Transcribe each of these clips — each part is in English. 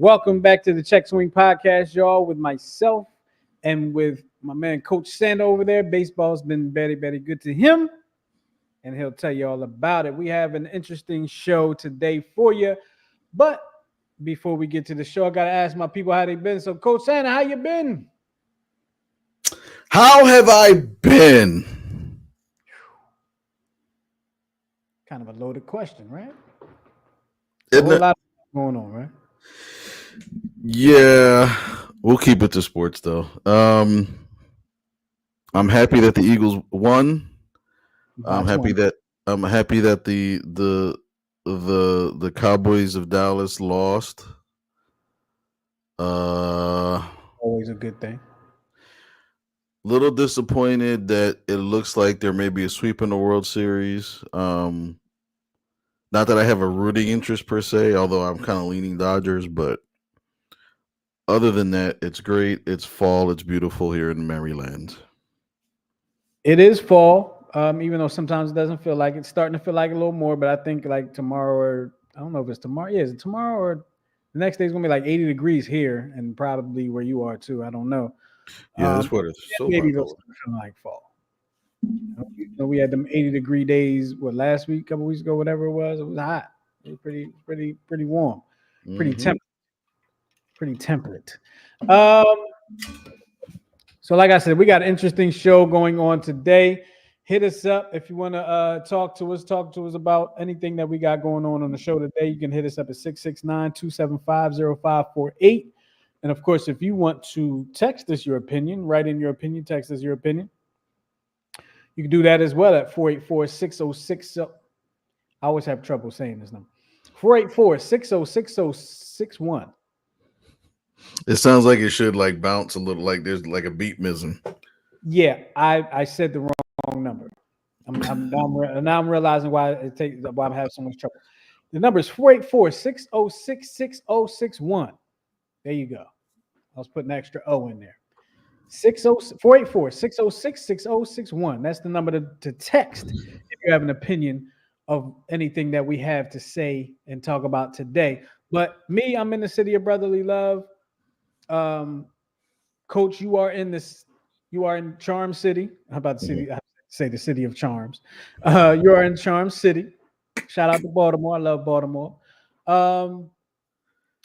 Welcome back to the Check Swing Podcast, y'all, with myself and with my man Coach Sand over there. Baseball's been very, very good to him, and he'll tell you all about it. We have an interesting show today for you, but before we get to the show, I gotta ask my people how they been. So, Coach Sand, how you been? How have I been? Kind of a loaded question, right? A Isn't whole it? lot going on, right? Yeah, we'll keep it to sports though. I'm happy that the Eagles won. By I'm happy 20. that I'm happy that the Cowboys of Dallas lost. Uh, Always a good thing. Little disappointed that it looks like there may be a sweep in the World Series. Not that I have a rooting interest per se, although I'm kind of leaning Dodgers, but other than that, it's great. It's fall. It's beautiful here in Maryland. It is fall, even though sometimes it doesn't feel like it. It's starting to feel like a little more, but I think like tomorrow or I don't know if it's tomorrow. Yeah, is it tomorrow or the next day is gonna be like 80 degrees here and probably where you are too. I don't know. Yeah, this weather is Yeah, so maybe it'll bipolar. start feeling like fall. We had them 80-degree days last week, a couple weeks ago, whatever it was. It was hot. It was pretty warm, pretty Hmm. temperate, pretty temperate. Um, So, like I said, we got an interesting show going on today. Hit us up if you want to talk to us. Talk to us about anything that we got going on the show today. You can hit us up at 669-275-0548. And of course, if you want to text us your opinion, write in your opinion, text us your opinion. You can do that as well at 484-606. I always have trouble saying this number. 484-606-061. It sounds like it should like bounce a little, like there's like a beat missing. Yeah, I said the wrong number. Now I'm realizing why I'm having so much trouble. The number is 484-606-6061. There you go. I was putting extra O in there. 484-606-6061. That's the number to text if you have an opinion of anything that we have to say and talk about today. But me, I'm in the city of brotherly love. Coach, you are in Charm City. How about the Mhm. city? I say the city of charms. You are in Charm City. Shout out to Baltimore. I love Baltimore. Um,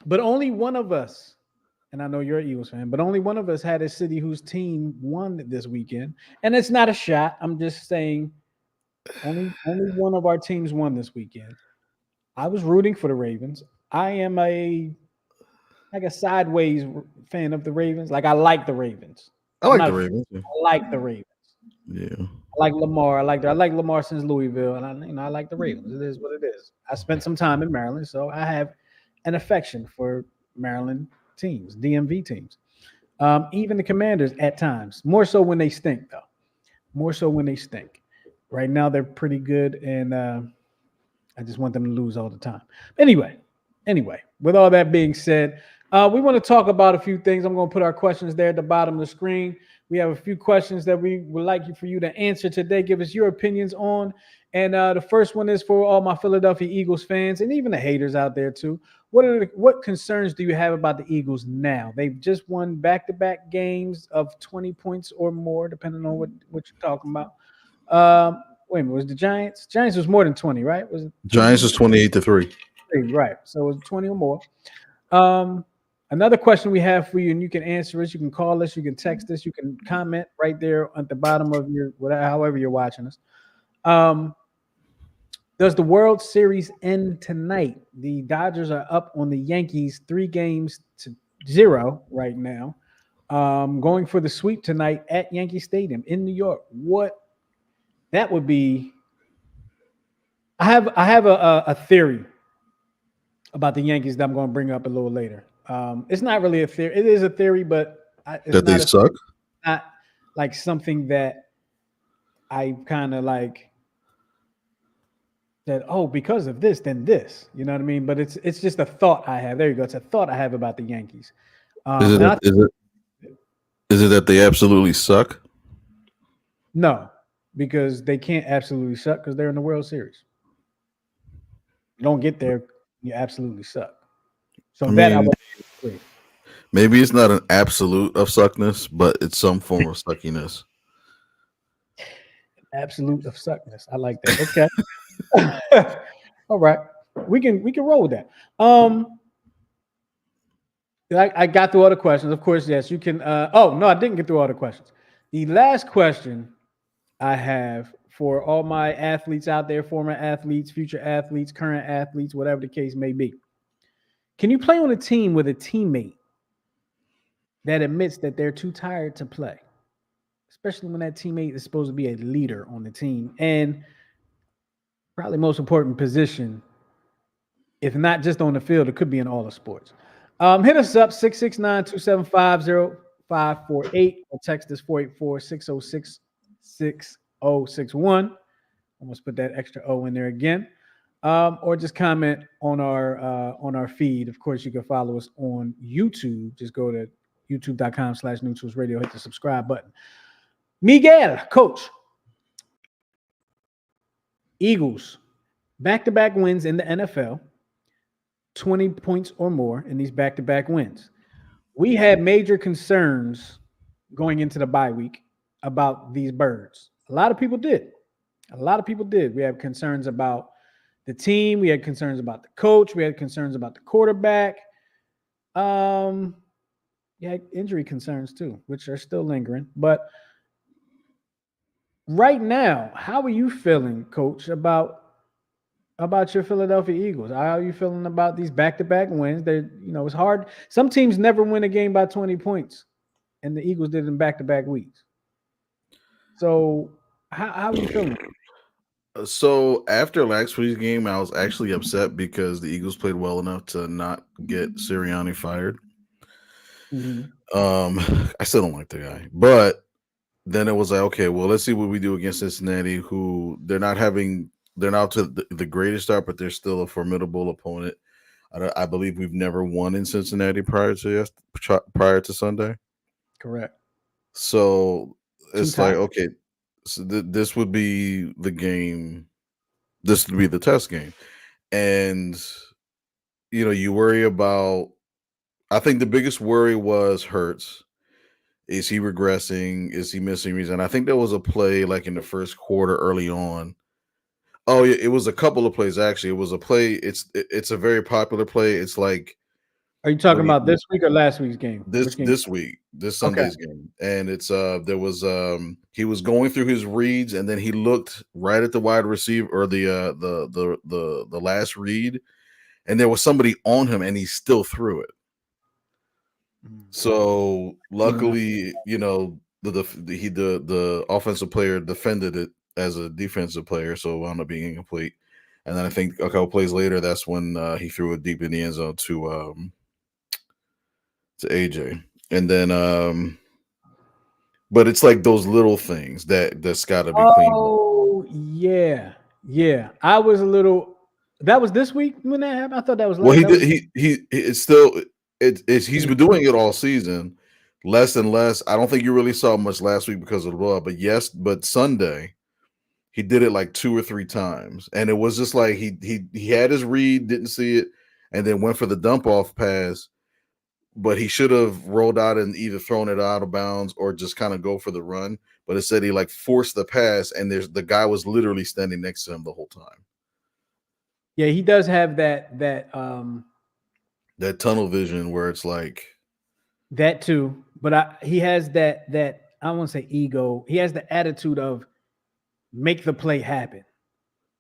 but only one of us, and I know you're an Eagles fan, but only one of us had a city whose team won this weekend. And it's not a shot. I'm just saying only one of our teams won this weekend. I was rooting for the Ravens. I am a sideways fan of the Ravens. Like I like the Ravens. I I'm like not the a fan. Ravens. I like the Ravens. Yeah. I like Lamar. I like Lamar since Louisville, and I like the Ravens. It is what it is. I spent some time in Maryland, so I have an affection for Maryland teams, DMV teams. Even the Commanders at times, more so when they stink, though. More so when they stink. Right now, they're pretty good, and I just want them to lose all the time. Anyway, with all that being said, we want to talk about a few things. I'm going to put our questions there at the bottom of the screen. We have a few questions that we would like for you to answer today. Give us your opinions on. And the first one is for all my Philadelphia Eagles fans and even the haters out there too. What concerns do you have about the Eagles now? They've just won back-to-back games of 20 points or more, depending on what you're talking about. Wait a minute, was the Giants? Giants was more than 20, right? Was it Giants 20? is 28-3. Right. So it was 20 or more. Um, Another question we have for you, and you can answer us. You can call us. You can text us. You can comment right there at the bottom of your whatever, however you're watching us. Um, does the World Series end tonight? The Dodgers are up on the Yankees 3-0 right now. Going for the sweep tonight at Yankee Stadium in New York. What that would be. I have a theory about the Yankees that I'm going to bring up a little later. It's not really a theory. It is a theory, but it's That they not a suck. not like something that I kind of like that. Oh, because of this, then this. You know what I mean? But it's just a thought I have. There you go. It's a thought I have about the Yankees. Is it And that I is it that they absolutely suck? no, because they can't absolutely suck because they're in the World Series. You don't get there, you absolutely suck. So I that I mean, would. agree. Maybe it's not an absolute of suckness, but it's some form of suckiness. Absolute of suckness. I like that. Okay. All right. We can roll with that. I got through all the questions. Of course, yes, you can. Oh no, I didn't get through all the questions. The last question I have for all my athletes out there, former athletes, future athletes, current athletes, whatever the case may be. Can you play on a team with a teammate that admits that they're too tired to play? Especially when that teammate is supposed to be a leader on the team and probably most important position, if not just on the field, it could be in all the sports. Hit us up 669-275-0548 or text us 484-606-6061. Almost put that extra O in there again. Or just comment on our feed. Of course, you can follow us on YouTube. Just go to youtube.com/Neutrals Radio. Hit the subscribe button. Miguel, coach. Eagles, back-to-back wins in the NFL, 20 points or more in these back-to-back wins. We had major concerns going into the bye week about these birds. A lot of people did. A lot of people did. We have concerns about the team. We had concerns about the coach. We had concerns about the quarterback. Yeah, injury concerns too, which are still lingering. But right now, how are you feeling, Coach, about your Philadelphia Eagles? How are you feeling about these back-to-back wins? It's hard. Some teams never win a game by 20 points, and the Eagles did in back-to-back weeks. So, how are you feeling? So after last week's game, I was actually upset because the Eagles played well enough to not get Sirianni fired. Mm-hmm. I still don't like the guy, but then it was like, okay, well, let's see what we do against Cincinnati, who they're not to the greatest start, but they're still a formidable opponent. I believe we've never won in Cincinnati prior to Sunday. Correct. So Two it's like, ties. okay, so this would be the game. This would be the test game, and you worry about. I think the biggest worry was Hurts. Is he regressing? Is he missing reason? I think there was a play like in the first quarter early on. Oh, yeah, it was a couple of plays actually. It was a play. It's a very popular play. It's like Are you talking when about this week or last week's game? this Which game? this week, this Okay. Sunday's game, and it's there was he was going through his reads, and then he looked right at the wide receiver or the last read, and there was somebody on him, and he still threw it. So luckily, the offensive player defended it as a defensive player, so it wound up being incomplete. And then I think a couple plays later, that's when he threw it deep in the end zone to AJ. And then, but it's like those little things that's got to be cleaned up. Oh yeah, yeah. I was a little. That was this week when that happened. I thought that was Well, last. he That did. was It's still he's in been doing it all season, less and less. I don't think you really saw much last week because of the blowout, but yes, but Sunday he did it like 2 or 3 times, and it was just like he had his read, didn't see it, and then went for the dump off pass, but he should have rolled out and either thrown it out of bounds or just kind of go for the run. But instead, he like forced the pass, and the guy was literally standing next to him the whole time. Yeah, he does have That tunnel vision where it's like, that too. But he has that I won't say ego. He has the attitude of make the play happen.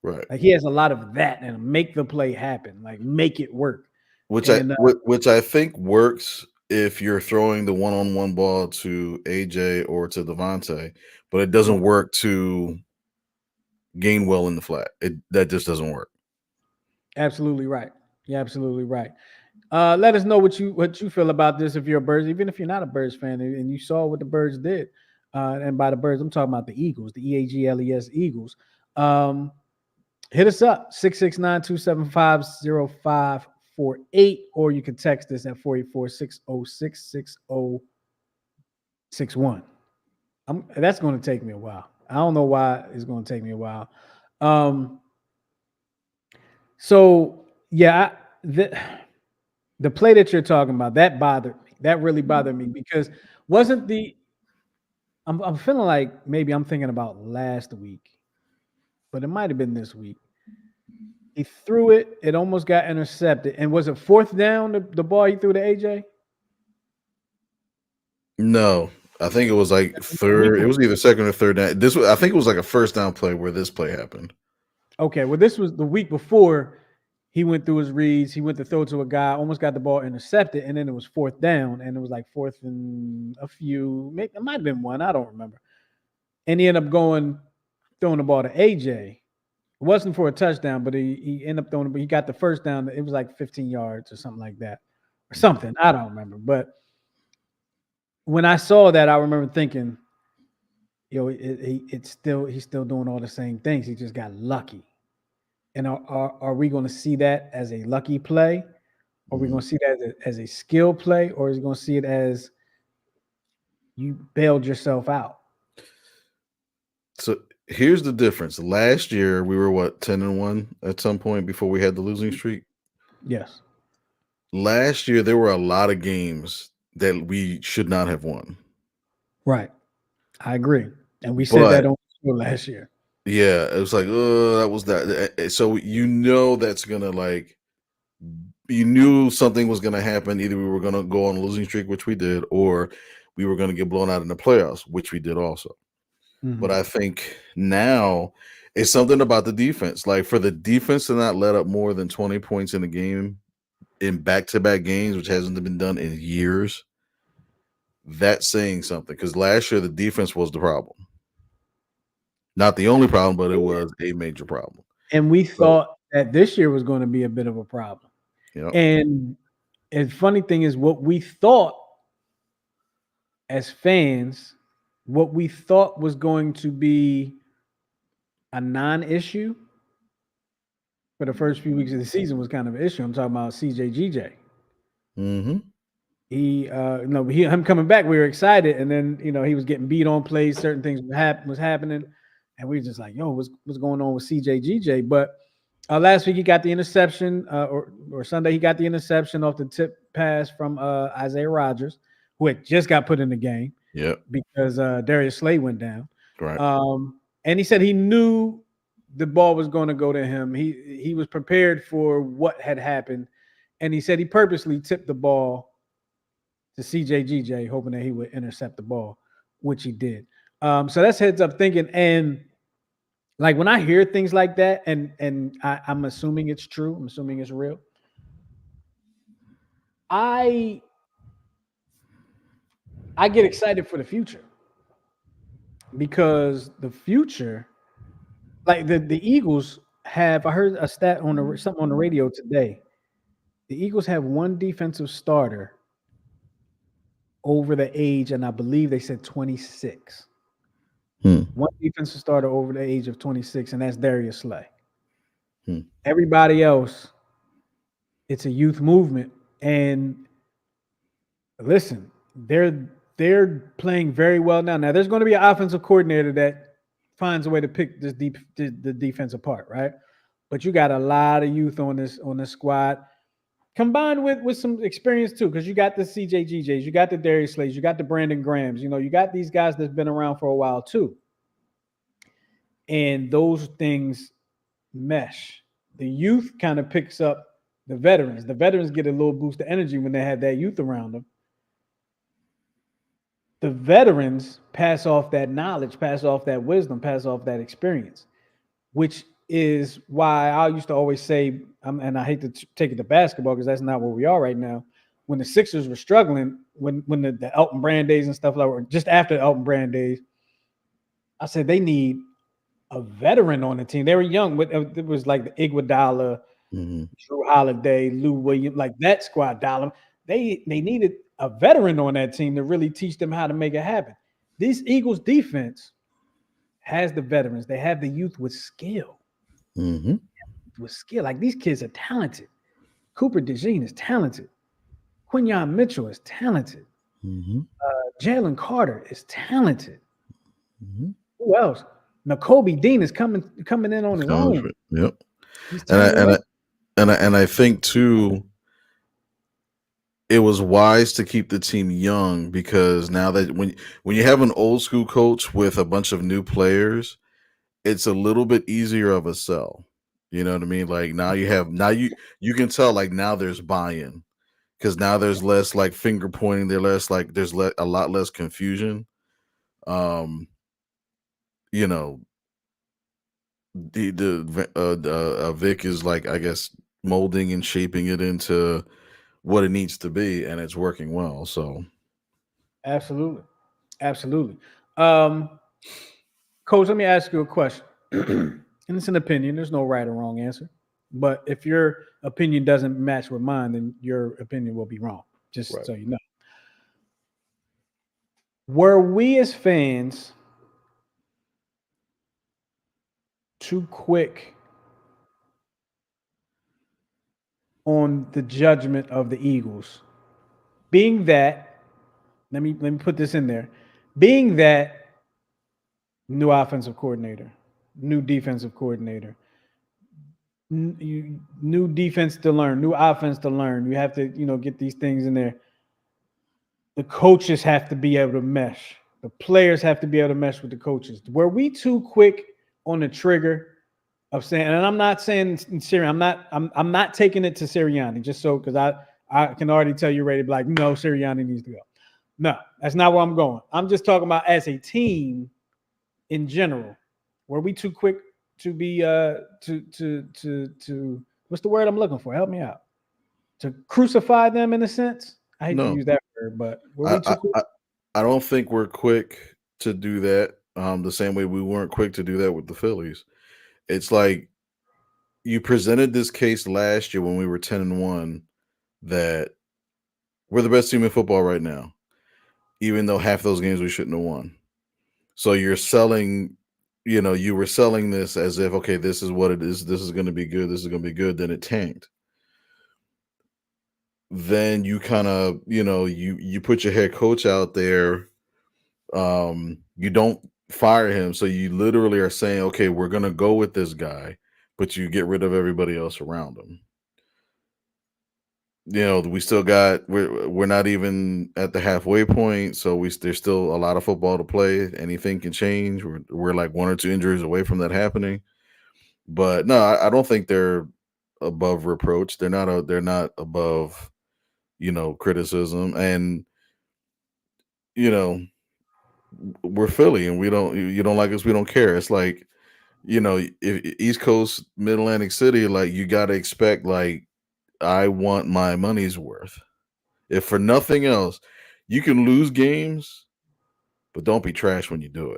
right. Like he has a lot of that and make the play happen. Like make it work. which I And which I think works if you're throwing the one-on-one ball to AJ or to Devontae, but it doesn't work to Gainwell in the flat. That just doesn't work. absolutely right. You're absolutely right. Let us know what you feel about this if you're a Birds, even if you're not a Birds fan and you saw what the Birds did. And by the Birds, I'm talking about the Eagles, the EAGLES Eagles. Hit us up 669-275-0548, or you can text us at 484-606-6061. That's going to take me a while. I don't know why it's going to take me a while. So yeah, The play that you're talking about, that bothered me. That really bothered me because wasn't the I'm feeling like maybe I'm thinking about last week, but it might have been this week. He threw it, it almost got intercepted. And was it fourth down, the ball he threw to AJ? No, I think it was like The week third. It before. was either second or third down. This was, I think it was like a first down play where this play happened. Okay, well, this was the week before he went through his reads. He went to throw to a guy, almost got the ball intercepted, and then it was fourth down, and it was like fourth and a few. Maybe it might have been one. I don't remember. And he ended up throwing the ball to AJ. It wasn't for a touchdown, but he ended up throwing it. But he got the first down. It was like 15 yards or something like that, or something. I don't remember. But when I saw that, I remember thinking, it's still he's still doing all the same things. He just got lucky. And are we going to see that as a lucky play? Are we going to see that as a skill play, or is he going to see it as you bailed yourself out? So here's the difference. Last year we were what 10-1 at some point before we had the losing streak. Yes. Last year there were a lot of games that we should not have won. Right. I agree. And we said that on last year. Yeah, it was like, that was that. So that's gonna like, you knew something was gonna happen. Either we were gonna go on a losing streak, which we did, or we were gonna get blown out in the playoffs, which we did also. But I think now it's something about the defense. Like for the defense to not let up more than 20 points in a game in back-to-back games, which hasn't been done in years, that's saying something. Because last year the defense was the problem. Not the only problem, but it was a major problem. And we thought that this year was going to be a bit of a problem. Yep. And the funny thing is, what we thought as fans, what we thought was going to be a non-issue for the first few weeks of the season was kind of an issue. I'm talking about CJGJ. Mm-hmm. Him coming back, we were excited, and then he was getting beat on plays. Certain things was happening, and we were just like, "Yo, what's going on with CJGJ?" But last week he got the interception, or Sunday he got the interception off the tip pass from Isaiah Rodgers, who had just got put in the game. Yep. Because Darius Slay went down. Right. And he said he knew the ball was going to go to him. He was prepared for what had happened, and he said he purposely tipped the ball to CJGJ, hoping that he would intercept the ball, which he did. So that's heads up thinking. And like when I hear things like that, and I'm assuming it's true, I'm assuming it's real. I get excited for the future because the future, like the Eagles have. I heard a stat on something on the radio today. The Eagles have one defensive starter over the age, and I believe they said 26. One defensive starter over the age of 26, and that's Darius Slay. Everybody else, it's a youth movement, and listen, they're playing very well now. Now there's going to be an offensive coordinator that finds a way to pick the defense apart, right? But you got a lot of youth on this squad, combined with some experience too, because you got the CJGJs, you got the Darius Slays, you got the Brandon Grahams, you got these guys that's been around for a while too. And those things mesh. The youth kind of picks up the veterans. The veterans get a little boost of energy when they have that youth around them. The veterans pass off that knowledge, pass off that wisdom, pass off that experience, which is why I used to always say, and I hate to take it to basketball because that's not where we are right now. When the Sixers were struggling, when the Elton Brand days and stuff like that, just after the Elton Brand days, I said they need a veteran on the team. They were young, but it was like the Iguodala, Drew Holiday, Lou Williams, like that squad. They needed a veteran on that team to really teach them how to make it happen. This Eagles defense has the veterans. They have the youth with skill. With skill. Like these kids are talented. Cooper DeJean is talented. Quinyon Mitchell is talented. Jalen Carter is talented. Who else? Nakobe Dean is coming in on his own. Yep. And I think too, it was wise to keep the team young because now that when you have an old school coach with a bunch of new players, it's a little bit easier of a sell. You know what I mean? Like now you can tell like now there's buy-in because now there's less like finger pointing. There's a lot less confusion. Um, you know, Vic is like I guess molding and shaping it into what it needs to be, and it's working well. So Absolutely. Absolutely. Um, Coach, let me ask you a question. And it's an opinion. There's no right or wrong answer. But if your opinion doesn't match with mine, then your opinion will be wrong. Just right. so you know. Were we as fans too quick on the judgment of the Eagles? Being that, let me put this in there. Being that new offensive coordinator, new defensive coordinator, new defense to learn, new offense to learn. You have to, get these things in there. The coaches have to be able to mesh. The players have to be able to mesh with the coaches. Were we too quick on the trigger of saying? And I'm not saying Sirianni. I'm not taking it to Sirianni just so because I can already tell you ready to be like, no, Sirianni needs to go. No, that's not where I'm going. I'm just talking about as a team in general. Were we too quick to be to what's the word I'm looking for? Help me out. To crucify them in a sense. I hate to No, use that word, but were I we too I quick? I I don't think we're quick to do that. The same way we weren't quick to do that with the Phillies. It's like you presented this case last year when we were 10-1 that we're the best team in football right now, even though half those games we shouldn't have won. So you're selling, you were selling this as if, okay, this is what it is. This is going to be good. This is going to be good. Then it tanked. Then you kind of, you put your head coach out there. You don't fire him. So you literally are saying, okay, we're going to go with this guy, but you get rid of everybody else around him. We still got we're not even at the halfway point, so there's still a lot of football to play. Anything can change. We're like one or two injuries away from that happening. But no, I don't think they're above reproach. They're not above, criticism. And, you know, we're Philly and we don't you don't like us, we don't care. It's like, if East Coast, Mid Atlantic City, like you gotta expect like I want my money's worth. If for nothing else, you can lose games, but don't be trash when you do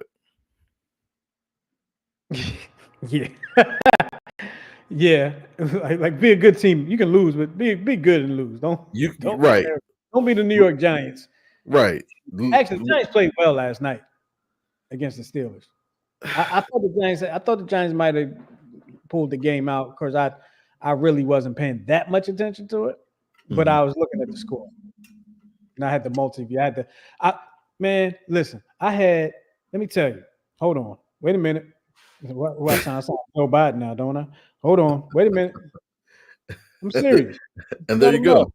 it. Yeah. Yeah. Like be a good team. You can lose, but be good and lose. Don't don't be Right, terrible. Don't be the New York Giants. right. Actually, the Giants played well last night against the Steelers. I thought the Giants might have pulled the game out because I really wasn't paying that much attention to it, but Mhm. I was looking at the score and I had the multi-view. I man, listen, I had. Let me tell you. Hold on. Wait a minute. What I sound like Joe Biden now, don't I? Hold on. Wait a minute. I'm serious. And there Let you them know. go.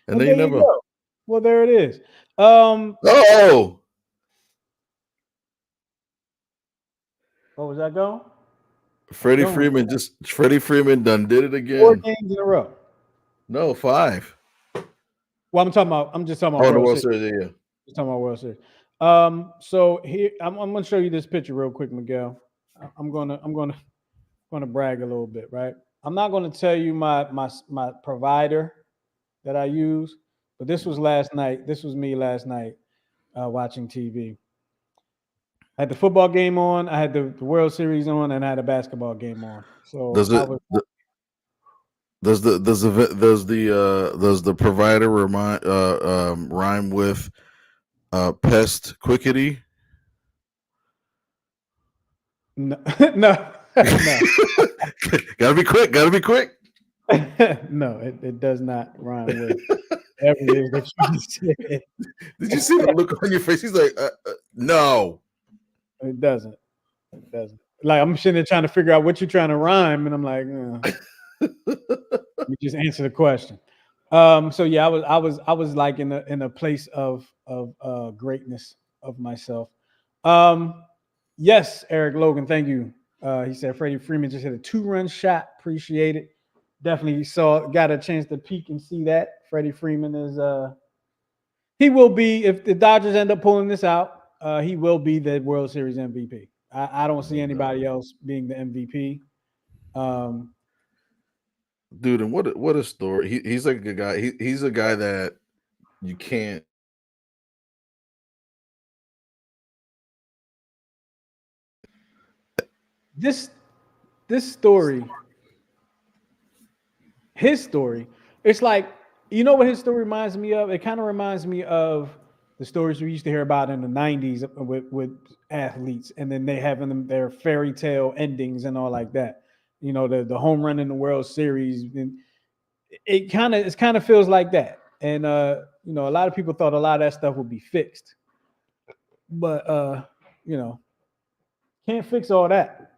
And And then you there you never. go. Well, there it is. Um, Oh, what was that going? I Freddie don't remember. Freeman Freddie Freeman done did it Four again. games in a row. No, 5. Well, I'm just talking about Oh, in the World World Series. Series, yeah, yeah. Just talking about World Series. So here I'm gonna show you this picture real quick, Miguel. I'm gonna brag a little bit, right? I'm not gonna tell you my provider that I use, but this was last night. This was me last night watching TV. I had the football game on, I had the World Series on, and I had a basketball game on. So Does I it was does the provider rhyme with pest quickety? no no no Gotta be quick. Gotta be quick. no, it does not rhyme with whatever it is that you just said. Did you see the look on your face? He's like, no. It doesn't. It doesn't. Like I'm sitting there trying to figure out what you're trying to rhyme, and I'm like, let me just answer the question. So yeah, I was like in a place of greatness of myself. Um, yes, Eric Logan, thank you. He said Freddie Freeman just hit a 2-run shot. Appreciate it. Definitely got a chance to peek and see that. Freddie Freeman is he will be, if the Dodgers end up pulling this out, he will be the World Series MVP. I don't see anybody else being the MVP. Um, Dude, and what a story. He's like a guy. He's a guy that you can't. this this story, his story, it's like, you know what his story reminds me of? It kind of reminds me of the stories we used to hear about in the '90s with athletes, and then they having them their fairy tale endings and all like that. You know, the home run in the World Series, and it kind of feels like that. And you know, a lot of people thought a lot of that stuff would be fixed, but you know, can't fix all that.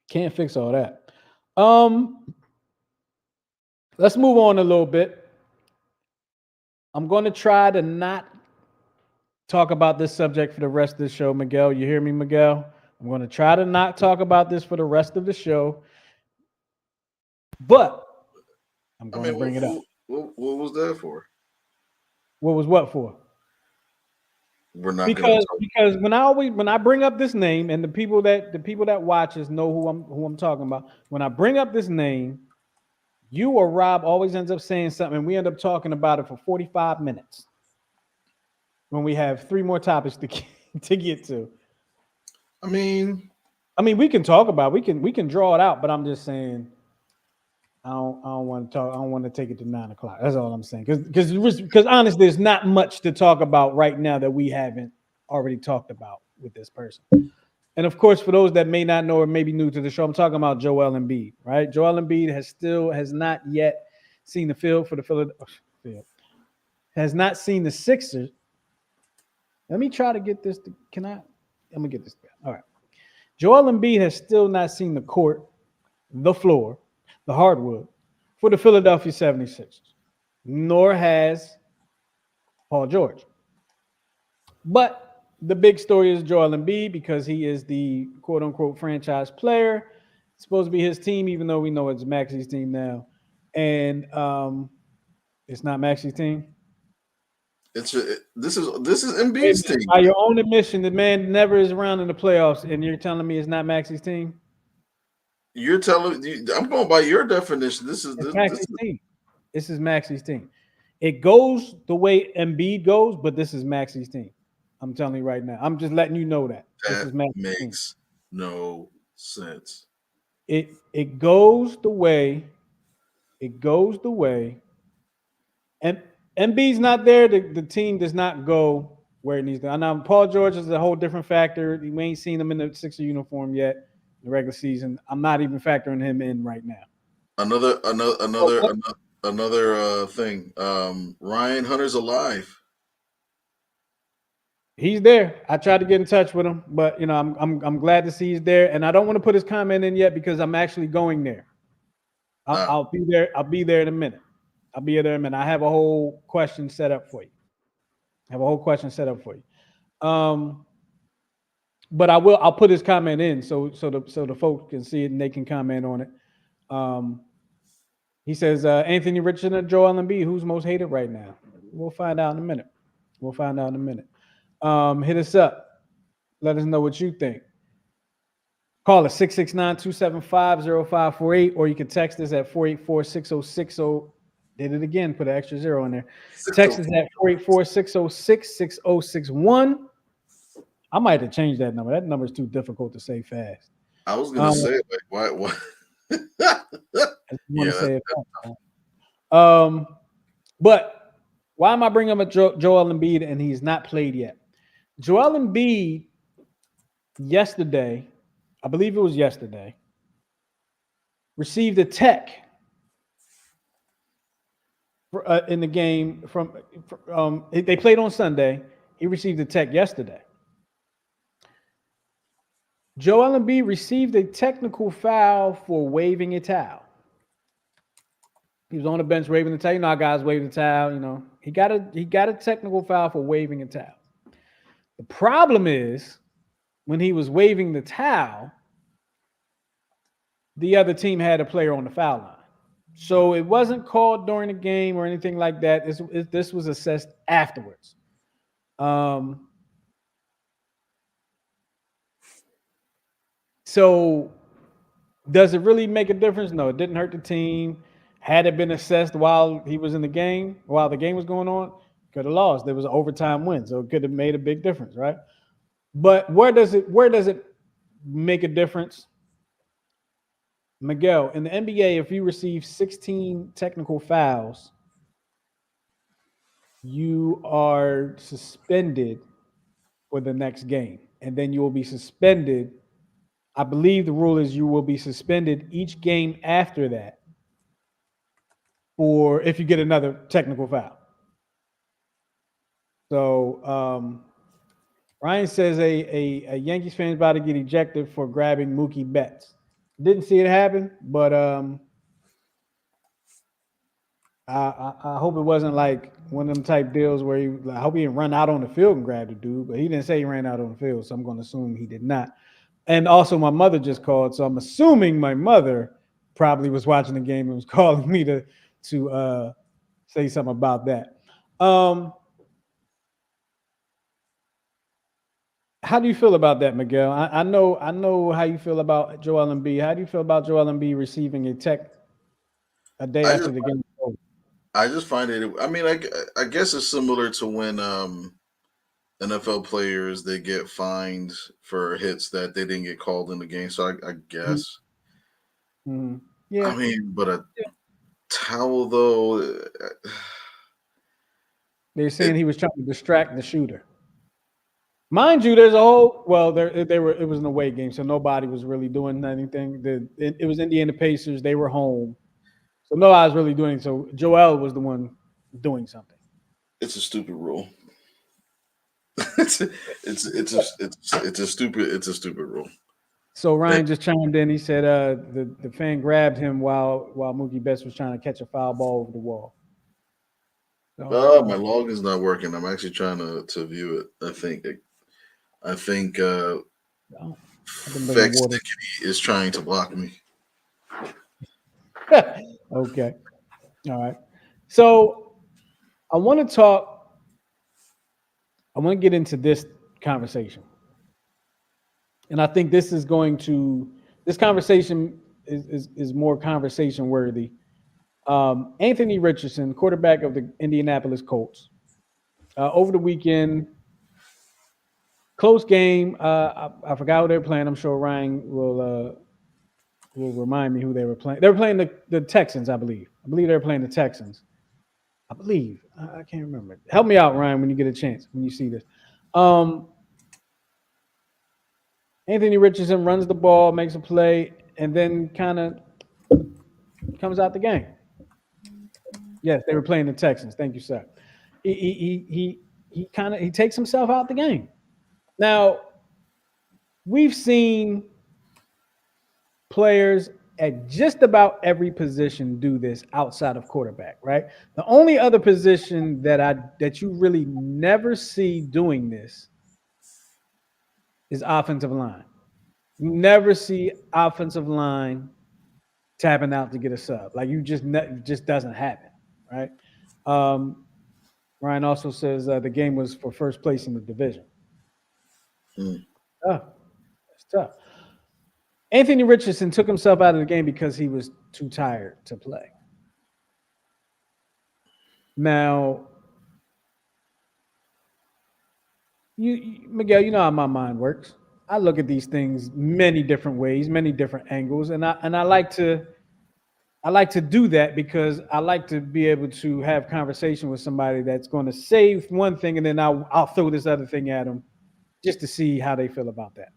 Can't fix all that. Um, let's move on a little bit. I'm going to try to not talk about this subject for the rest of the show, Miguel. You hear me, Miguel? I'm going to try to not talk about this for the rest of the show, but I'm I going to mean, bring it up. what was that for? What was what for? We're not gonna Because talk. because when I bring up this name, and the people that watches know who I'm talking about. When I bring up this name, you or Rob always ends up saying something, and we end up talking about it for 45 minutes when we have 3 more topics to get to. I mean, I mean, we can talk about we can draw it out, but I'm just saying I don't want to talk. I don't want to take it to 9 o'clock. That's all I'm saying. Because honestly, there's not much to talk about right now that we haven't already talked about with this person. And of course, for those that may not know or may be new to the show, I'm talking about Joel Embiid, right? Joel Embiid has not yet seen the field for the Philadelphia, has not seen the Sixers. Let me try to get this. Can I? Let me get this. All right. Joel Embiid has still not seen the court, the floor, the hardwood for the Philadelphia 76ers, nor has Paul George. But the big story is Joel Embiid because he is the quote unquote franchise player. It's supposed to be his team, even though we know it's Maxi's team now. And it's not Maxi's team. this is Wait a Embiid's minute. team. By your own admission, the man never is around in the playoffs, and you're telling me it's not Maxi's team? You're telling I'm going by your definition. It's This Maxi's is team. This is Maxi's team. It goes the way Embiid goes, but this is Maxi's team. I'm telling you right now. I'm just letting you know that this that is Maxi's team. makes no sense. It goes the way it goes the way, and Embiid's not there. The team does not go where it needs to. And now Paul George is a whole different factor. We ain't seen him in the Sixer uniform yet. In the regular season, I'm not even factoring him in right now. Oh, Another thing. Ryan Hunter's alive. he's there. I tried to get in touch with him, but you know, I'm glad to see he's there. And I don't want to put his comment in yet because I'm actually going there. Uh, I'll be there. I'll be there in a minute. I'll be there in a minute. I have a whole question set up for you. I have a whole question set up for you. But I'll put his comment in so the folks can see it and they can comment on it. Um, he says Anthony Richardson and Joel Embiid, who's most hated right now? We'll find out in a minute. We'll find out in a minute. Hit us up. Let us know what you think. Call us 669-275-0548, or you can text us at 484-6060. Did it again, put an extra zero in there. Text us at 484-606-6061. I might have changed that number. That number is too difficult to say fast. I was gonna Um, say like why I just want yeah, to say it fast. But why am I bringing up Joel Embiid and he's not played yet? Joel Embiid yesterday, I believe it was yesterday, received a tech in the game they played on Sunday. He received a tech yesterday. Joel Embiid received a technical foul for waving a towel. He was on the bench waving the towel. You know, our guys waving the towel. You know, he got a technical foul for waving a towel. The problem is when he was waving the towel, the other team had a player on the foul line. So it wasn't called during the game or anything like that. This was assessed afterwards. Um, so does it really make a difference? No, it didn't hurt the team. Had it been assessed while he was in the game, while the game was going on, could have lost. There was an overtime win, so it could have made a big difference, right? But where does it make a difference? Miguel, in the NBA, if you receive 16 technical fouls, you are suspended for the next game. And then you will be suspended. I believe the rule is you will be suspended each game after that for if you get another technical foul. So Ryan says a Yankees fan is about to get ejected for grabbing Mookie Betts. Didn't see it happen, but I hope it wasn't like one of them type deals where he. I hope he didn't run out on the field and grab the dude, but he didn't say he ran out on the field, so I'm going to assume he did not. And also, my mother just called, so I'm assuming my mother probably was watching the game and was calling me to say something about that. How do you feel about that, Miguel? I know how you feel about Joel Embiid. How do you feel about Joel Embiid receiving a tech a day I after just the game? I just find it. I mean, I guess it's similar to when NFL players they get fined for hits that they didn't get called in the game. So I Mhm. guess. Mhm. Yeah, I mean, but a towel though, they're saying it he was trying to distract the shooter. Mind you, there's a whole well, they were it was an away game, so nobody was really doing anything. It was Indiana Pacers, they were home. So nobody was really doing so Joel was the one doing something. it's a stupid rule. It's a stupid rule. So That, Ryan just chimed in. He said the fan grabbed him while Mookie Betts was trying to catch a foul ball over the wall. So oh, my login's not working. I'm actually trying to view it. I think oh, I've been bringing Fex water. is trying to block me. Okay. All right. So I want to talk. I want to get into this conversation, and I think this is going to this conversation is more conversation worthy. Anthony Richardson, quarterback of the Indianapolis Colts, over the weekend, close game. I forgot who they were playing. I'm sure Ryan will remind me who they were playing. They were playing the Texans, I believe. I believe they were playing the Texans. I believe. I can't remember. Help me out, Ryan, when you get a chance, when you see this. Um, Anthony Richardson runs the ball, makes a play, and then kind of comes out the game. Yes, they were playing the Texans. Thank you, sir. He takes himself out the game. Now we've seen players at just about every position do this outside of quarterback, right? The only other position that you really never see doing this is offensive line. You never see offensive line tapping out to get a sub. Like you just doesn't happen, right? Um, Ryan also says the game was for first place in the division. Hmm. Tough. It's tough. Anthony Richardson took himself out of the game because he was too tired to play. Now, Miguel, you know how my mind works. I look at these things many different ways, many different angles, and I like to do that because I like to be able to have conversation with somebody that's going to say one thing and then I'll throw this other thing at them just to see how they feel about that.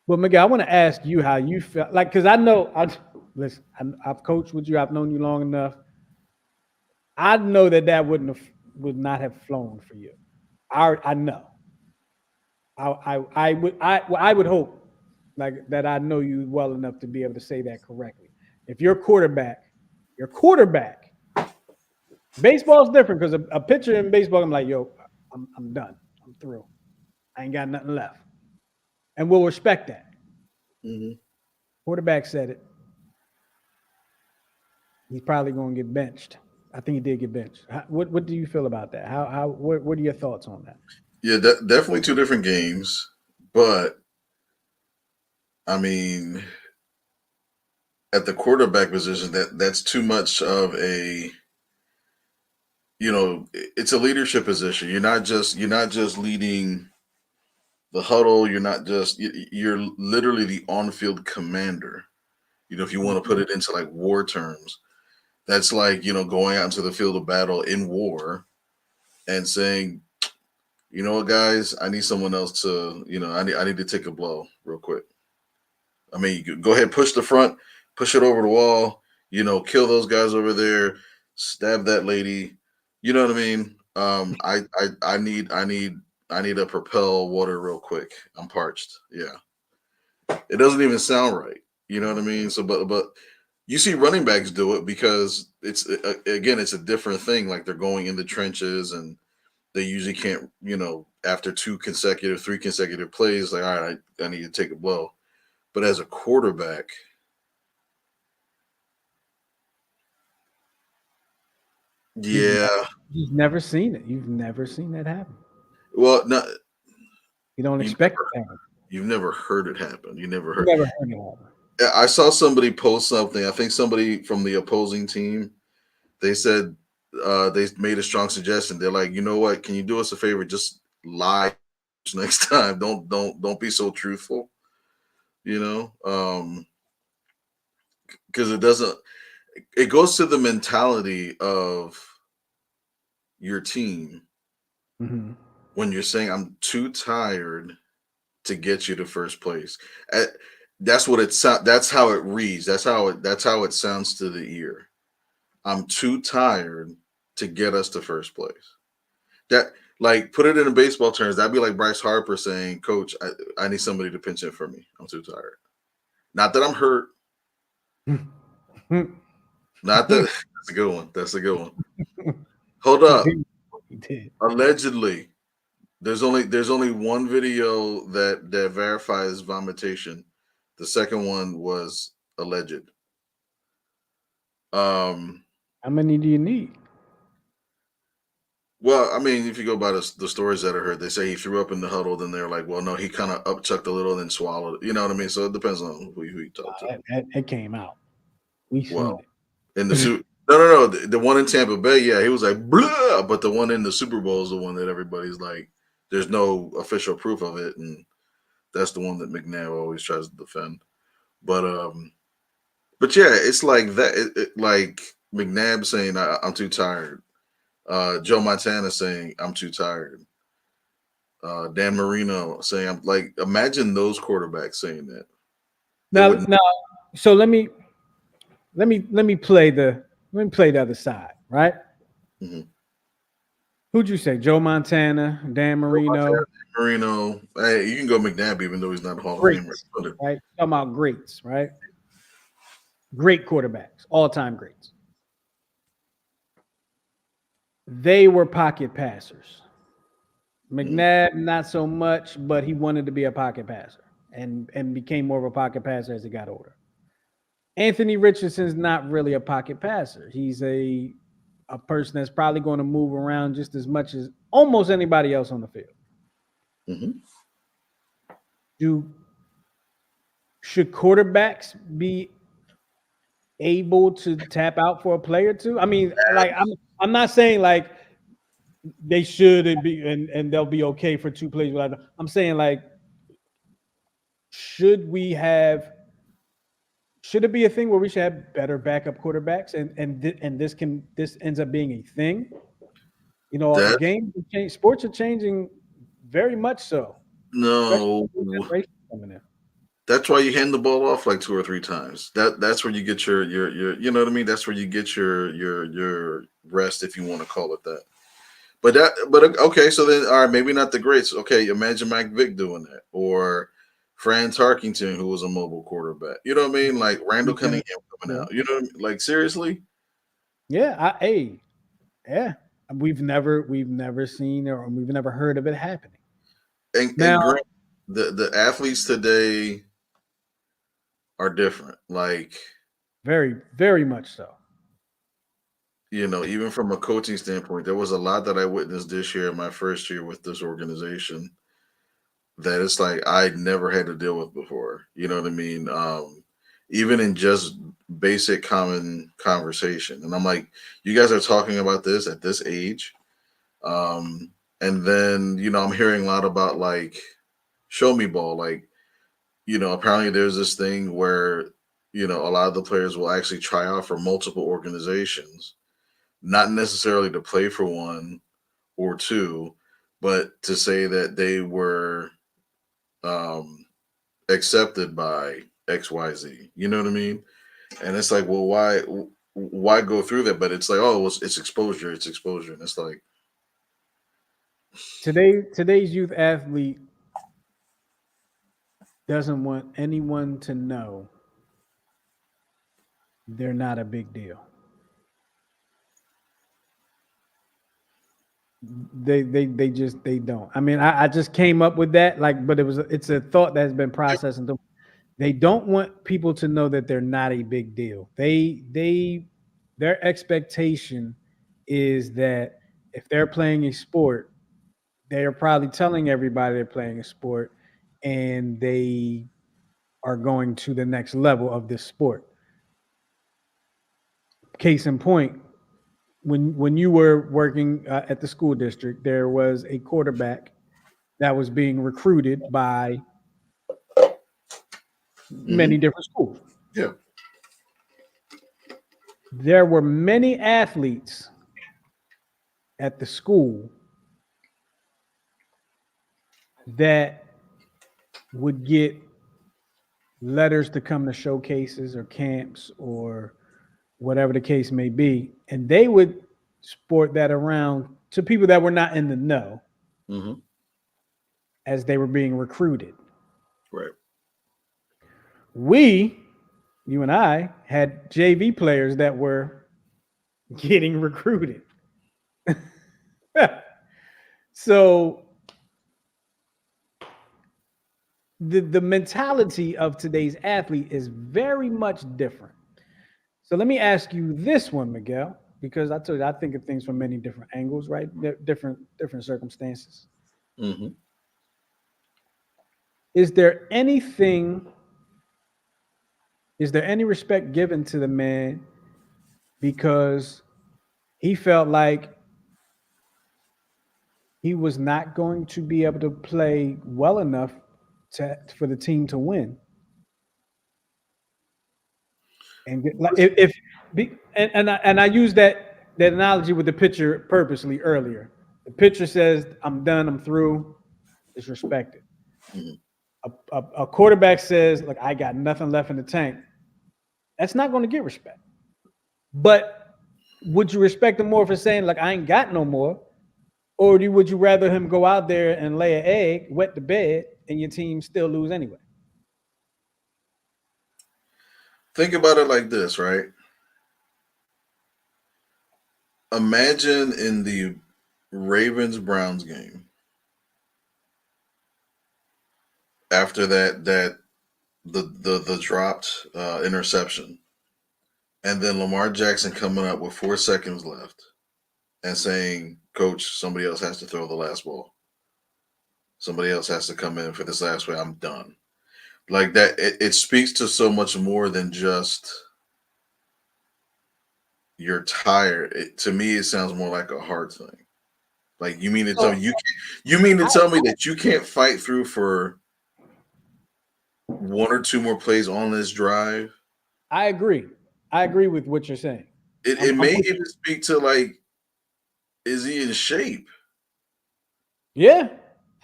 But Miguel, I want to ask you how you feel, like, because I know listen, I've coached with you, I've known you long enough. I know that would not have flown for you. I know. I would hope like that I know you well enough to be able to say that correctly. If you're quarterback Your quarterback. Baseball's different because a pitcher in baseball, I'm like, yo, I'm done. I'm through. I ain't got nothing left. And we'll respect that. Mhm. Quarterback said it. He's probably going to get benched. I think he did get benched. What do you feel about that? What are your thoughts on that? Yeah, definitely two different games, but I mean, at the quarterback position, that's too much of a it's a leadership position. You're not just leading the huddle. You're literally the on-field commander. If you want to put Mhm. it into like war terms, that's like going out into the field of battle in war and saying, you know what, guys, I need someone else to, I need to take a blow real quick. I mean, you could go ahead, push the front, push it over the wall, kill those guys over there, stab that lady. You know what I mean? I need a propel water real quick. I'm parched. Yeah, it doesn't even sound right. You know what I mean? So, but you see running backs do it because again, it's a different thing. Like they're going in the trenches and they usually can't. After three consecutive plays, like all right, I need to take a blow. But as a quarterback, You've never, yeah. you've never seen it. You've never seen that happen. Well, not You don't you expect never it to happen. you've never heard it happen. You never You heard. never heard it happen. I saw somebody post something. I think somebody from the opposing team. They said they made a strong suggestion. They're like, you know what? Can you do us a favor? Just lie next time. Don't be so truthful. Because it doesn't. It goes to the mentality of your team Hmm. when you're saying, "I'm too tired to get you to first place." Uh, That's what it sounds. That's how it reads. That's how it sounds to the ear. I'm too tired to get us to first place. That like put it in baseball terms. That'd be like Bryce Harper saying, "Coach, I need somebody to pinch it for me. I'm too tired. Not that I'm hurt. Not that." That's a good one. That's a good one. Hold He up. did. He did. Allegedly, there's only one video that verifies vomitation. The second one was alleged. Um, How many do you need? well, I mean, if you go by the stories that I heard, they say he threw up in the huddle. Then they're like, well, no, he kind of upchucked a little and then swallowed. You know what I mean? So it depends on who you talk to. It came out. We seen Well, in the suit, no, the one in Tampa Bay, yeah, he was like, blah, but the one in the Super Bowl is the one that everybody's like, there's no official proof of it, and that's the one that McNabb always tries to defend. But yeah, it's like that. Like McNabb saying, I'm too tired. Joe Montana saying, I'm too tired. Dan Marino saying, I'm like, imagine those quarterbacks saying that. It now, would. now, so let me play the other side, right? Mhm. Who'd you say? Joe Montana, Dan Joe Montana, Marino, Dan Marino. Hey, you can go McNabb even though he's not a Hall of Famer. greats, right? Talking about greats, right? Great quarterbacks, all-time greats. They were pocket passers. Mhm. McNabb, not so much, but he wanted to be a pocket passer and became more of a pocket passer as he got older. Anthony Richardson's not really a pocket passer. He's a person that's probably going to move around just as much as almost anybody else on the field. Mhm. Do should quarterbacks be able to tap out for a player too? I mean, like I'm not saying like they should and they'll be okay for two plays. I'm saying like should we have should it be a thing where we should have better backup quarterbacks and this ends up being a thing? You know, That games have changed, sports are changing very much so, especially no. with the new generation coming in. That's why you hand the ball off like two or three times. That's where you get your you know what I mean. That's where you get your rest if you want to call it that. But okay, so then all right, maybe not the greats. Okay, imagine Mike Vick doing that, or Franz Harkington, who was a mobile quarterback. You know what I mean? Like Randall Defense, Cunningham coming yeah. out. You know what I mean? Like seriously. Yeah, yeah. We've never seen or we've never heard of it happening. And Now, grant the athletes today are different. Like, very, very much so. even from a coaching standpoint, there was a lot that I witnessed this year in my first year with this organization that it's like I never had to deal with before. You know what I mean? Even in just basic common conversation. And I'm like, you guys are talking about this at this age. And then, I'm hearing a lot about like show me ball. Like, apparently there's this thing where, a lot of the players will actually try out for multiple organizations, not necessarily to play for one or two, but to say that they were um, accepted by XYZ. You know what I mean? And it's like, well, why go through that? But it's like, oh, it's exposure, it's exposure, and it's like, Today's youth athlete doesn't want anyone to know they're not a big deal. They don't. I mean, I just came up with that, like, but it's a thought that has been processed into. They don't want people to know that they're not a big deal. Their expectation is that if they're playing a sport, they are probably telling everybody they're playing a sport, and they are going to the next level of this sport. Case in point, when you were working at the school district, there was a quarterback that was being recruited by many hmm different schools. yeah, There were many athletes at the school that would get letters to come to showcases or camps or whatever the case may be, and they would sport that around to people that were not in the know hmm as they were being recruited. right. We, you and I, had JV players that were getting recruited. So the mentality of today's athlete is very much different. So let me ask you this one, Miguel, because I told you I think of things from many different angles, right? Different circumstances. hmm Is there anything? Is there any respect given to the man because he felt like he was not going to be able to play well enough for the team to win? And like if and I use that analogy with the pitcher purposely earlier. The pitcher says, "I'm done. I'm through." It's respected. hmm A quarterback says, "Look, I got nothing left in the tank." That's not going to get respect. But would you respect him more for saying, "Like, I ain't got no more," or would you rather him go out there and lay an egg, wet the bed, and your team still lose anyway? Think about it like this, right? Imagine in the Ravens Browns game after that the dropped interception, and then Lamar Jackson coming up with 4 seconds left and saying, "Coach, somebody else has to throw the last ball. Somebody else has to come in for this last way. I'm done." Like that, it speaks to so much more than just you're tired. To me, it sounds more like a heart thing. Like you mean to tell So me you mean to I, tell me that you can't fight through for one or two more plays on this drive? I agree. I agree with what you're saying. It I'm may with even speak to like, is he in shape? you. Yeah,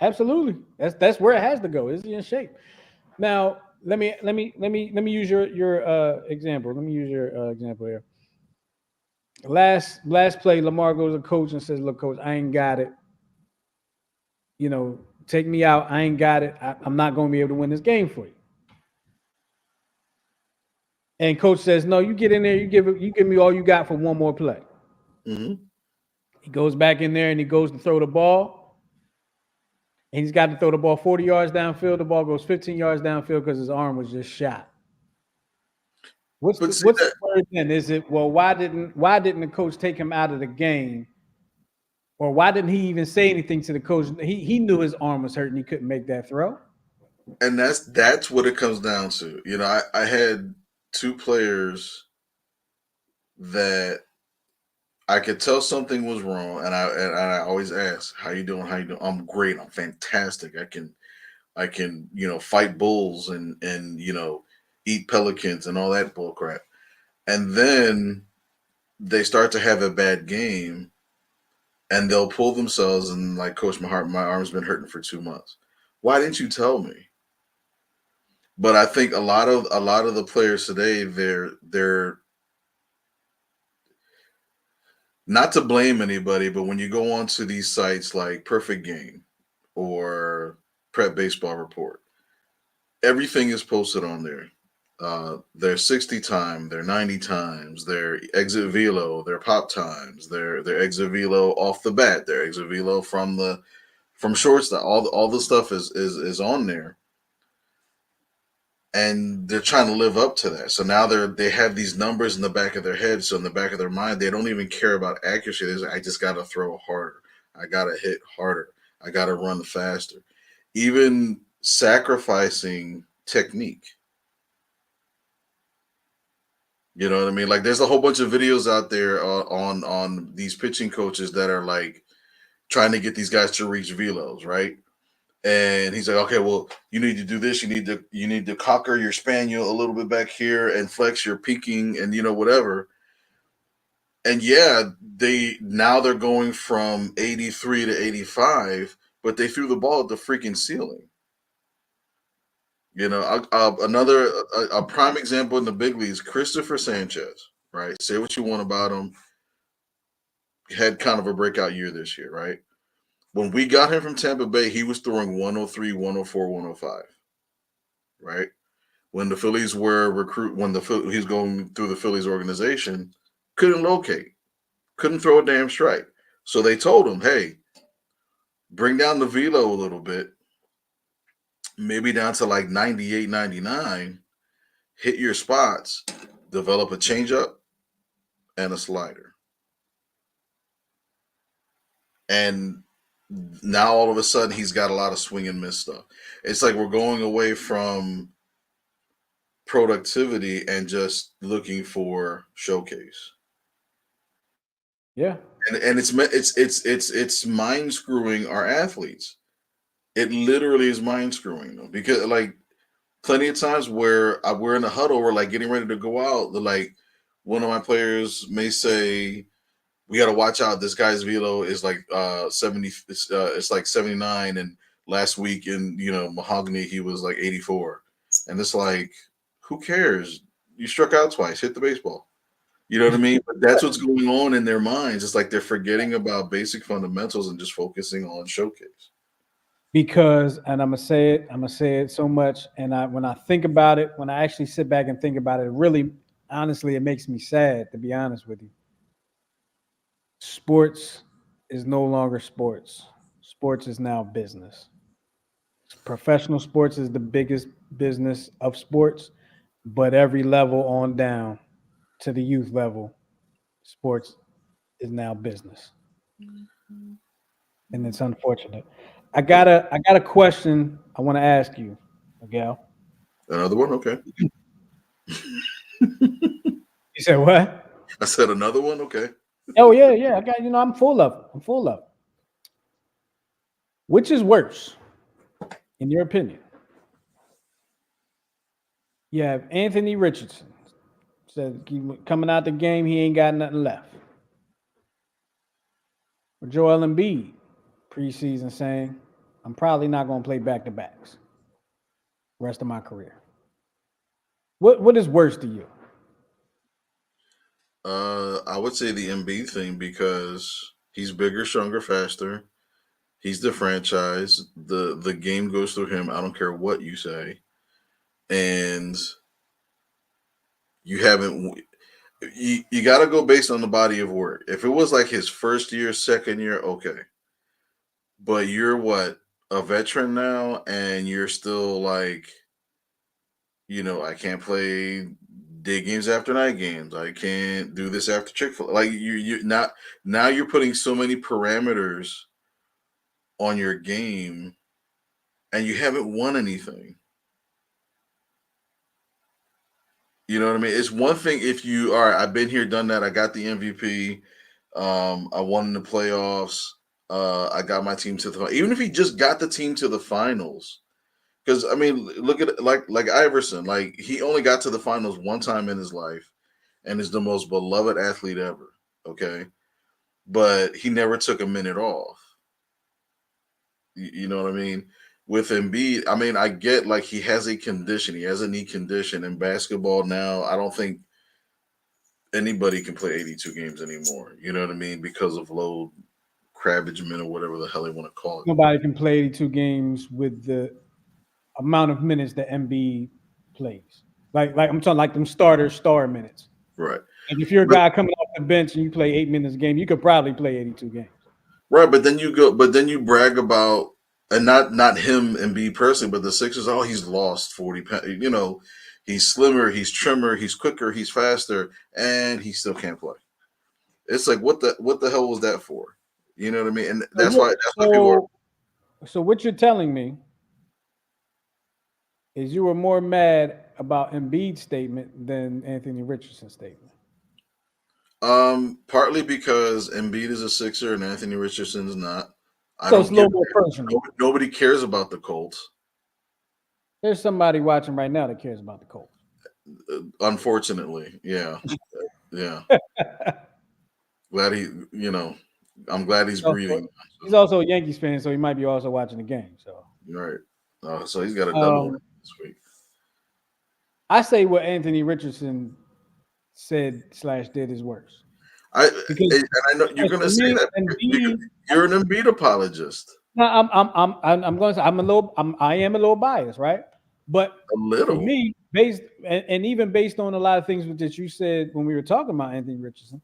absolutely. That's where it has to go. Is he in shape? Now, let me use your example. Let me use your example here. Last play, Lamar goes to coach and says, "Look, coach, I ain't got it. Take me out. I ain't got it. I'm not going to be able to win this game for you." And coach says, "No, you get in there. You give me all you got for one more play." Mm-hmm. He goes back in there and he goes to throw the ball. And he's got to throw the ball 40 yards downfield. The ball goes 15 yards downfield because his arm was just shot. But see What's the that, word then? Is it, well, why didn't the coach take him out of the game, or why didn't he even say anything to the coach? He knew his arm was hurt and he couldn't make that throw. and that's what it comes down to. I had two players that I could tell something was wrong, and I always ask, "How you doing? How you doing?" I'm great. I'm fantastic. I can fight bulls and eat pelicans and all that bull crap. And then they start to have a bad game, and they'll pull themselves and like, Coach, my arm's been hurting for 2 months. Why didn't you tell me? But I think a lot of the players today, they're not to blame anybody, but when you go onto these sites like Perfect Game or Prep Baseball Report, everything is posted on there. Their 60 time, their 90 times, their exit velo, their pop times, their exit velo off the bat, their exit velo from shortstop. All the stuff is on there, and they're trying to live up to that. So now they have these numbers in the back of their head. So in the back of their mind, they don't even care about accuracy. They're like, I just got to throw harder. I got to hit harder. I got to run faster. Even sacrificing technique. You know what I mean? Like there's a whole bunch of videos out there on these pitching coaches that are like trying to get these guys to reach velos, right? And he's like, okay, well, you need to do this. You need to cocker your spaniel a little bit back here and flex your peaking and whatever. And yeah, they're going from 83 to 85, but they threw the ball at the freaking ceiling. Another a prime example in the big leagues, Christopher Sanchez, right? Say what you want about him, had kind of a breakout year this year, right? When we got him from Tampa Bay, he was throwing 103, 104, 105, right? When the Phillies were when he's going through the Phillies organization, couldn't locate, couldn't throw a damn strike. So they told him, hey, bring down the velo a little bit, maybe down to like 98, 99, hit your spots, develop a changeup and a slider. And now all of a sudden he's got a lot of swing and miss stuff. It's like we're going away from productivity and just looking for showcase. Yeah. And it's mind screwing our athletes. It literally is mind screwing them because like plenty of times where we're in a huddle, we're like getting ready to go out. Like one of my players may say, "We got to watch out. This guy's velo is like 70. It's like 79, and last week in Mahogany he was like 84." And it's like, who cares? You struck out twice. Hit the baseball. You know what I mean? But that's what's going on in their minds. It's like they're forgetting about basic fundamentals and just focusing on showcase. Because, and I'm gonna say it so much, and when I think about it, when I actually sit back and think about it, really, honestly, it makes me sad, to be honest with you. Sports is no longer sports. Sports is now business. Professional sports is the biggest business of sports, but every level on down to the youth level, sports is now business, and it's unfortunate. I got a question I want to ask you, Miguel. Another one, okay. You said what? I said another one, okay. Oh yeah, yeah. I got, I'm full of it. I'm full of it. Which is worse, in your opinion? You have Anthony Richardson said coming out the game, he ain't got nothing left. Or Joel Embiid preseason saying, I'm probably not going to play back to backs rest of my career. What is worse to you? I would say the Embiid thing because he's bigger, stronger, faster. He's the franchise. The game goes through him. I don't care what you say. And You haven't. You got to go based on the body of work. If it was like his first year, second year, okay. But you're what, a veteran now, and you're still like, I can't play day games after night games. I can't do this after Chick-fil-A. Like you not now you're putting so many parameters on your game, and you haven't won anything. You know what I mean? It's one thing if you all right, I've been here, done that. I got the MVP. I won in the playoffs. I got my team to the even if he just got the team to the finals. Because I mean, look at it like Iverson. Like he only got to the finals one time in his life, and is the most beloved athlete ever. Okay, but he never took a minute off. You know what I mean? With Embiid, I mean, I get like he has a condition, he has a knee condition. In basketball now, I don't think anybody can play 82 games anymore. You know what I mean? Because of low Cravagement or whatever the hell they want to call it. Nobody can play 82 games with the amount of minutes that Embiid plays. Like I'm talking like them star minutes. Right. And if you're a But guy coming off the bench and you play 8 minutes a game, you could probably play 82 games. right, but then you brag about, and not him and B personally, but the Sixers. Oh, he's lost 40 pounds. He's slimmer, he's trimmer, he's quicker, he's faster, and he still can't play. It's like what the hell was that for? You know what I mean? And So, that's why people are. so what you're telling me is you were more mad about Embiid's statement than Anthony Richardson's statement. Partly because Embiid is a Sixer and Anthony Richardson is not. I So it's don't a give. little more personal. Nobody cares about the Colts. There's somebody watching right now that cares about the Colts. Unfortunately, yeah, yeah. Glad he, I'm glad he's breathing. He's also a Yankees fan, so he might be also watching the game. So Right. So he's got a double this week. I say what Anthony Richardson said / did is worse. And I know you're going to say that because you're an Embiid apologist. No, I'm going to say I am a little biased, right? But A little. for me, based and even based on a lot of things that you said when we were talking about Anthony Richardson,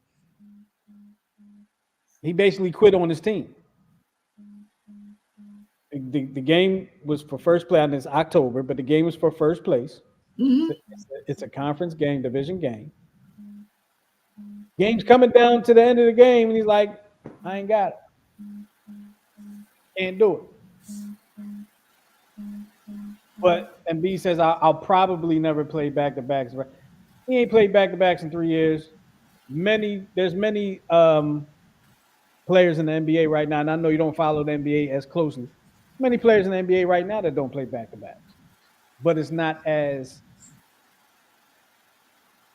he basically quit on his team. The game was for first place, and it's October, but the game was for first place. Mm-hmm. It's a conference game, division game. Game's coming down to the end of the game, and he's like, I ain't got it. Can't do it. But Embiid says, I'll probably never play back-to-backs. He ain't played back-to-backs in 3 years. There's many players in the NBA right now, and I know you don't follow the NBA as closely. Many players in the NBA right now that don't play back-to-backs. But it's not as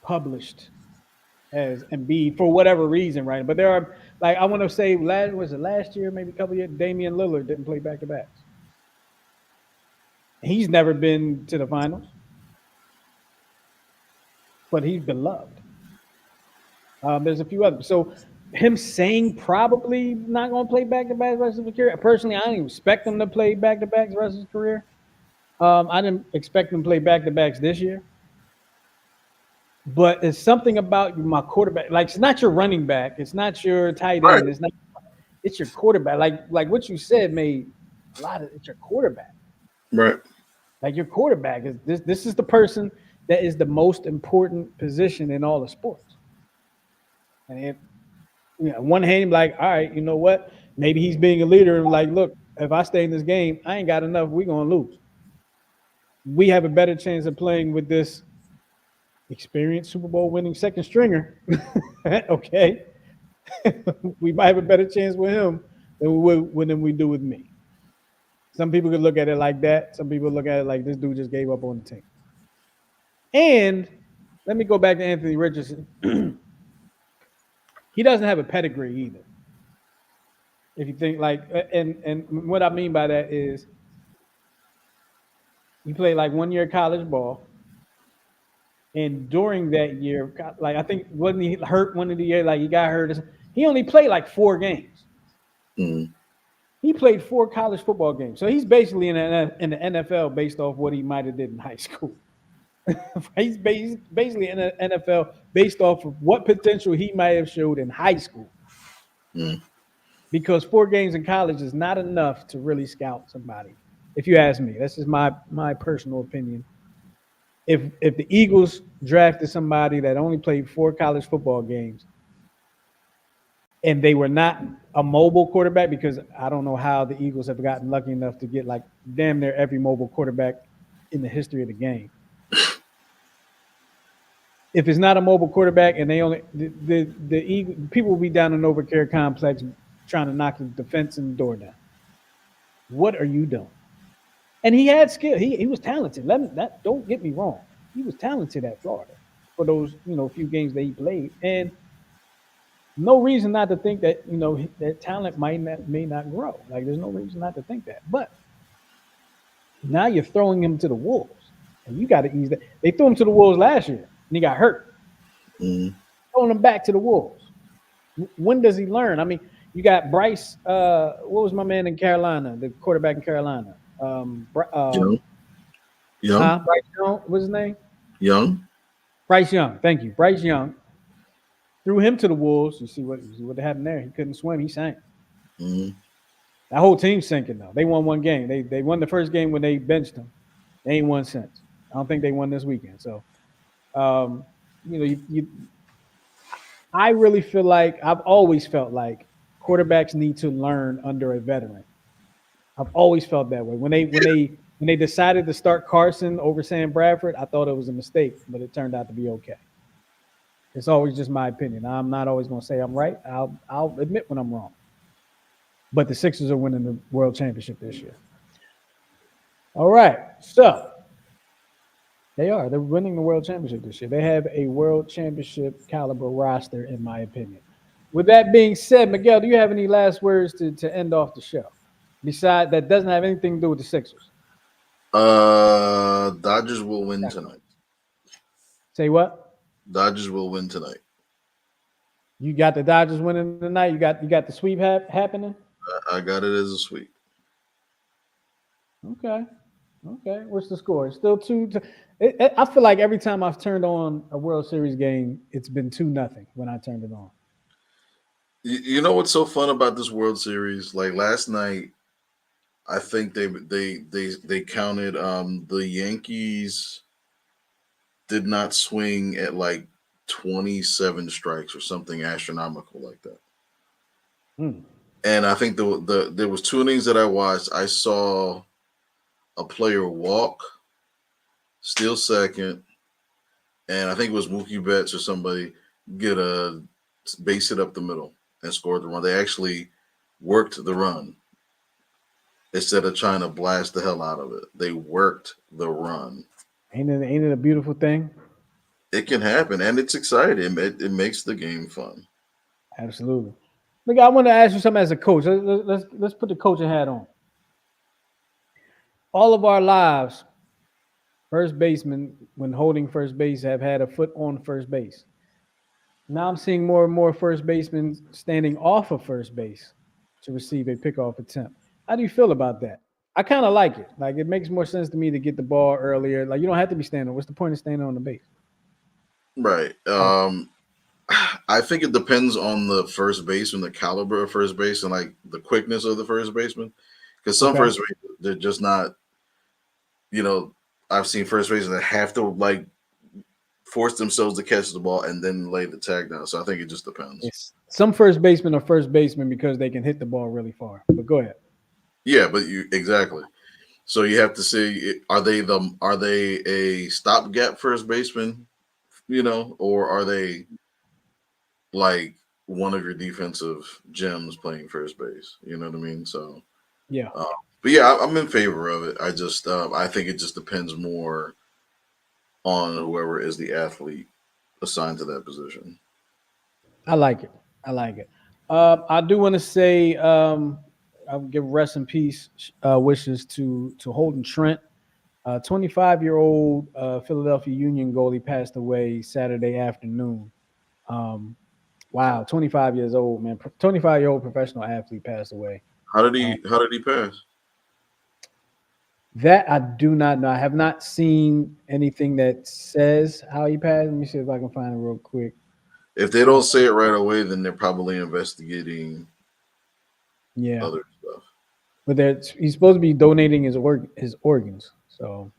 published as Embiid for whatever reason, right? But there are, like, I want to say, last year, maybe a couple of years, Damian Lillard didn't play back-to-backs. He's never been to the finals, but he's beloved. There's a few others. So him saying probably not going to play back-to-backs the rest of his career. Personally, I didn't expect him to play back-to-backs the rest of his career. I didn't expect him to play back-to-backs this year. But it's something about my quarterback. Like, it's not your running back. It's not your tight end. Right. It's your quarterback. Like what you said made a lot of it's your quarterback. Right. Like your quarterback is this is the person that is the most important position in all the sports. And one hand, like, all right, you know what? Maybe he's being a leader and like, look, if I stay in this game, I ain't got enough. We're gonna lose. We have a better chance of playing with this experienced Super Bowl winning second stringer. Okay. We might have a better chance with him than we do with me. Some people could look at it like that. Some people look at it like this dude just gave up on the team. And let me go back to Anthony Richardson. He doesn't have a pedigree either. If you think like, and what I mean by that is he played like 1 year college ball. And during that year, like, I think, wasn't he hurt one of the year? Like, he got hurt. He only played like 4 games. Mm-hmm. He played 4 college football games. So he's basically in the NFL based off what he might have did in high school. He's basically in the NFL based off of what potential he might have showed in high school. Mm. Because 4 games in college is not enough to really scout somebody. If you ask me, that's just my personal opinion. If the Eagles drafted somebody that only played 4 college football games and they were not a mobile quarterback, because I don't know how the Eagles have gotten lucky enough to get like damn near every mobile quarterback in the history of the game. If it's not a mobile quarterback and they only the Eagle, people will be down in Overcare Complex trying to knock the defense and the door down. What are you doing? And he had skill. He was talented. Don't get me wrong. He was talented at Florida for those few games that he played, and no reason not to think that that talent may not grow. Like there's no reason not to think that. But now you're throwing him to the wolves, and you got to ease that. They threw him to the wolves last year, and he got hurt. Mm. Throwing him back to the wolves. When does he learn? I mean, you got Bryce. What was my man in Carolina? The quarterback in Carolina. Young, young, Bryce Young. What's his name? young. Bryce Young. Thank you, Bryce Young. Threw him to the wolves. You see what happened there. He couldn't swim. He sank. Mm. That whole team's sinking though. They won 1 game. They won the first game when they benched him. They ain't won since. I don't think they won this weekend. So, um, I really feel like I've always felt like quarterbacks need to learn under a veteran. I've always felt that way. When they decided to start Carson over Sam Bradford, I thought it was a mistake, but it turned out to be okay. It's always just my opinion. I'm not always going to say I'm right. I'll admit when I'm wrong. But the Sixers are winning the World Championship this year. All right, so they are. They're winning the World Championship this year. They have a World Championship caliber roster, in my opinion. With that being said, Miguel, do you have any last words to end off the show? Besides, that doesn't have anything to do with the Sixers. Dodgers will win tonight. Say what? Dodgers will win tonight. You got the Dodgers winning tonight. You got the sweep happening. I got it as a sweep. Okay. Okay. What's the score? It's still two. I feel like every time I've turned on a World Series game, it's been 2-0 when I turned it on. You know what's so fun about this World Series? Like last night, I think they counted the Yankees did not swing at like 27 strikes or something astronomical like that. Hmm. And I think there was 2 innings that I watched. I saw a player walk, steal second, and I think it was Mookie Betts or somebody get a base hit up the middle and scored the run. They actually worked the run instead of trying to blast the hell out of it. They worked the run. Ain't it a beautiful thing? It can happen, and it's exciting. It makes the game fun. Absolutely. Look, I want to ask you something as a coach. Let's put the coaching hat on. All of our lives, first basemen, when holding first base, have had a foot on first base. Now I'm seeing more and more first basemen standing off of first base to receive a pickoff attempt. How do you feel about that? I kind of like it. Like it makes more sense to me to get the ball earlier. Like you don't have to be standing. What's the point of standing on the base? Right. I think it depends on the first baseman, the caliber of first base, and like the quickness of the first baseman. Because some Okay. first basemen, they're just not. You know, I've seen first basemen that have to like force themselves to catch the ball and then lay the tag down. So I think it just depends. Yes. Some first basemen are first basemen because they can hit the ball really far. But go ahead. Yeah, but you exactly. So you have to see are they a stopgap first baseman, or are they like one of your defensive gems playing first base? You know what I mean? So, Yeah, uh, but yeah, I'm in favor of it. I think it just depends more on whoever is the athlete assigned to that position. I like it. I like it. I do want to say I'll give rest in peace wishes to Holden Trent. 25-year-old Philadelphia Union goalie passed away Saturday afternoon. Um, wow, 25 years old, man. 25-year-old professional athlete passed away. How did Uh, he? How did he pass? That I do not know. I have not seen anything that says how he passed. Let me see if I can find it real quick. If they don't say it right away, then they're probably investigating Yeah, other stuff. but he's supposed to be donating his organs. So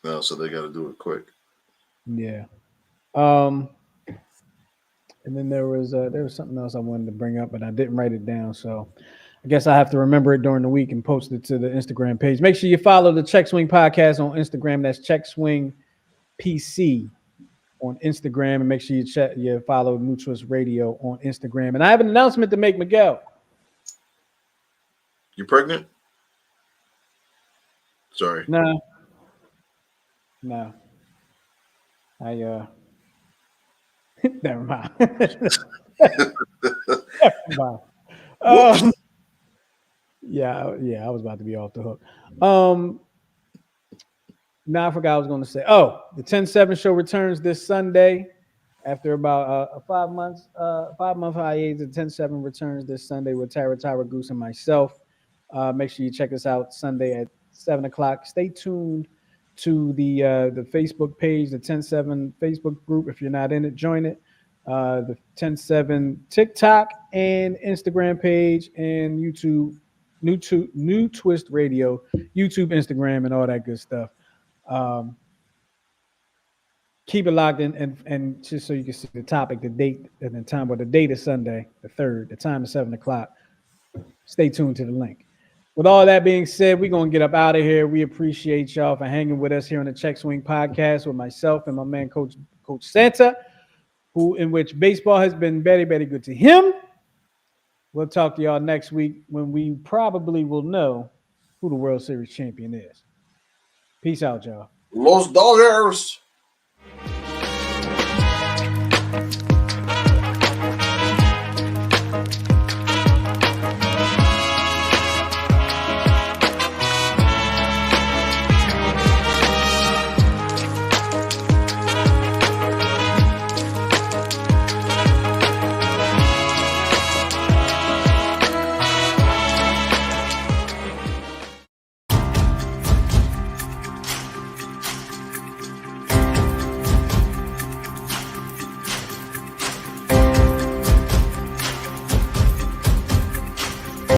No, so they got to do it quick. yeah. And then there was something else I wanted to bring up, but I didn't write it down. So I guess I have to remember it during the week and post it to the Instagram page. Make sure you follow the Check Swing Podcast on Instagram. That's Check Swing PC on Instagram, and make sure you follow New Twist Radio on Instagram. And I have an announcement to make, Miguel. You pregnant? Sorry. No. Never mind. Never mind. Yeah, I was about to be off the hook. Now I forgot I was going to say. Oh, the 10-7 show returns this Sunday after about a 5 month hiatus. The 10-7 returns this Sunday with Tara Goose and myself. Make sure you check us out Sunday at 7:00. Stay tuned to the Facebook page, the 10-7 Facebook group. If you're not in it, join it. The 10-7 TikTok and Instagram page, and YouTube, New Twist Radio, YouTube, Instagram, and all that good stuff. Keep it locked in, and just so you can see the topic, the date, and the time. Well, the date is Sunday, the 3rd. The time is 7:00. Stay tuned to the link. With all that being said, we're going to get up out of here. We appreciate y'all for hanging with us here on the Check Swing Podcast with myself and my man, Coach Santa, in which baseball has been very, very good to him. We'll talk to y'all next week when we probably will know who the World Series champion is. Peace out, y'all. Los Dodgers.